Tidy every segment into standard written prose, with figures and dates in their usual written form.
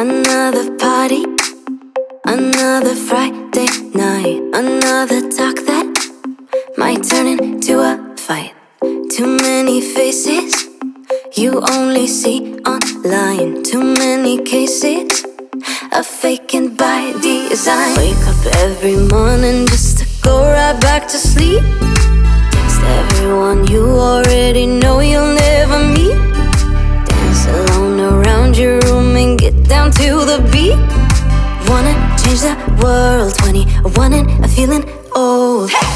Another party, another Friday night, another talk that might turn into a fight. Too many faces you only see online. Too many cases of faking by design. Wake up every morning just to go right back to sleep. Text everyone you already know you'll never meet. Dance alone around your room and get down to the beat. Wanna change the world, 21 and feeling old. Hey!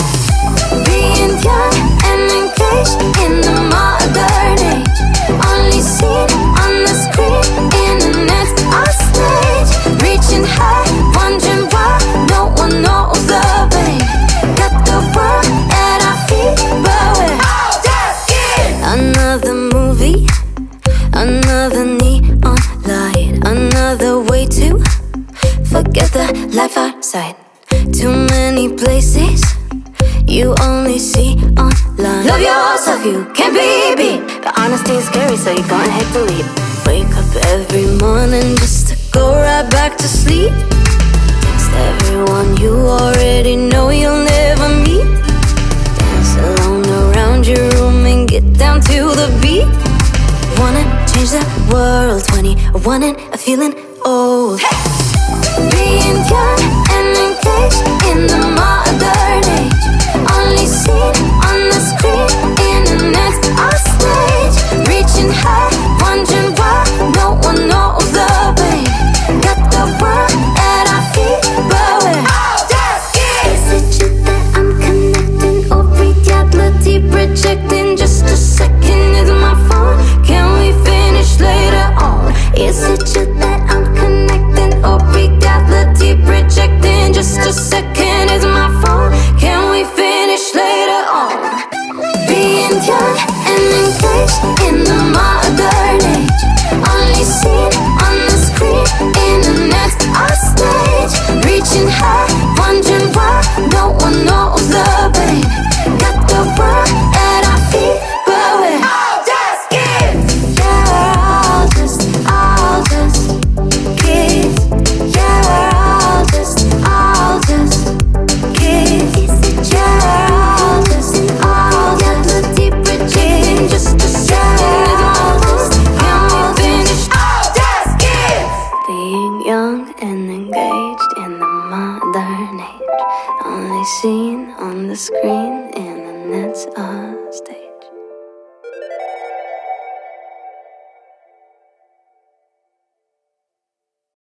Being young and engaged in the modern age. Only seen on the screen, internet's our stage. Reaching high, wondering why no one knows the way. Got the world at our feet, but we're all just kids. Another movie, another neon light, another way to forget the life outside. Too many places you only see online. Love yourself, you can't be beat. But honesty is scary, so you're gonna hate to leave. Wake up every morning just to go right back to sleep. Text everyone you already know you'll never meet. Dance alone around your room and get down to the beat. Wanna change the world, 21 and feeling old. Hey! Being young and engaged in the modern age. Only seen on the screen, internet's our stage. Reaching high, wondering why no one knows the way. Got the world at our feet, but we're all just kids. Is it you that I'm connecting or reality projecting? Just a second, is my phone? Can we finish later on? Is it you that I'm connecting or reality projecting? Just a second, is my phone? Can we finish later on? Being young and engaged in the modern age. Only seen on the screen, internet's our stage. Reaching high, wondering why no one knows the way. Got the world at our feet, but we're all just kids. Yeah, we're all just kids. Yeah, we're all just kids. Yeah, we're all just pretending. Just a second, can we finish? All just kids. Being young and engaged in the modern age. Only seen on the screen,